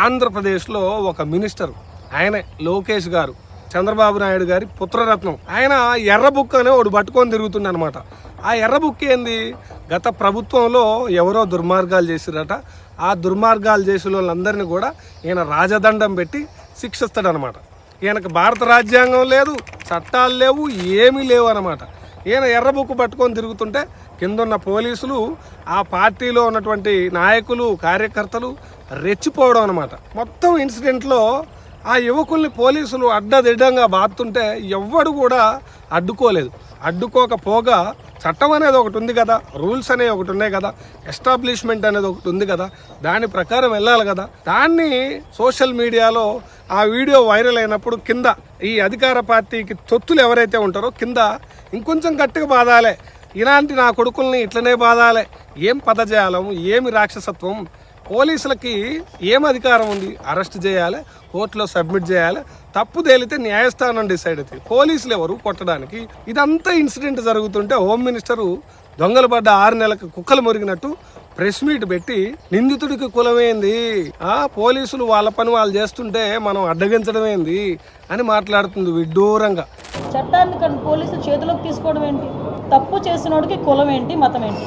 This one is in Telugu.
ఆంధ్రప్రదేశ్లో ఒక మినిస్టర్, ఆయనే లోకేష్ గారు, చంద్రబాబు నాయుడు గారి పుత్రరత్నం. ఆయన ఎర్ర బుక్ అనే ఒకటి పట్టుకొని తిరుగుతుంది అనమాట. ఆ ఎర్ర బుక్ ఏంది? గత ప్రభుత్వంలో ఎవరో దుర్మార్గాలు చేసిరట. ఆ దుర్మార్గాలు చేసిన వాళ్ళందరినీ కూడా ఈయన రాజదండం పెట్టి శిక్షిస్తాడనమాట. ఈయనకు భారత రాజ్యాంగం లేదు, చట్టాలు లేవు, ఏమీ లేవు అనమాట. ఈయన ఎర్ర బుక్ పట్టుకొని తిరుగుతుంటే కిందున్న పోలీసులు, ఆ పార్టీలో ఉన్నటువంటి నాయకులు, కార్యకర్తలు రెచ్చిపోవడం అనమాట. మొత్తం ఇన్సిడెంట్లో ఆ యువకుల్ని పోలీసులు అడ్డదిడ్డంగా బాదుతుంటే ఎవ్వడు కూడా అడ్డుకోలేదు. అడ్డుకోకపోగా చట్టం అనేది ఒకటి ఉంది కదా, రూల్స్ అనేవి ఒకటి ఉన్నాయి కదా, ఎస్టాబ్లిష్మెంట్ అనేది ఒకటి ఉంది కదా, దాని ప్రకారం వెళ్ళాలి కదా. దాన్ని సోషల్ మీడియాలో ఆ వీడియో వైరల్ అయినప్పుడు కింద ఈ అధికార పార్టీకి తొత్తులు ఎవరైతే ఉంటారో కింద ఇంకొంచెం గట్టిగా బాధాలే, ఇలాంటి నా కొడుకుల్ని ఇట్లనే బాధాలే, ఏం పదజాలం, ఏమి రాక్షసత్వం, పోలీసులకి ఏం అధికారం ఉంది? అరెస్ట్ చేయాలి, కోర్టులో సబ్మిట్ చేయాలి, తప్పు తేలితే న్యాయస్థానం డిసైడ్ అవుతుంది, పోలీసులు ఎవరు కొట్టడానికి? ఇదంతా ఇన్సిడెంట్ జరుగుతుంటే హోమ్ మినిస్టరు దొంగలు పడ్డ 6 నెలలకు కుక్కలు మురిగినట్టు ప్రెస్ మీట్ పెట్టి నిందితుడికి కులమేంది, పోలీసులు వాళ్ళ పని వాళ్ళు చేస్తుంటే మనం అడ్డగించడమేంది అని మాట్లాడుతుంది విడ్డూరంగా. చట్టాన్ని పోలీసులు చేతిలోకి తీసుకోవడం ఏంటి? తప్పు చేసినోడికి కులం ఏంటి, మతం ఏంటి?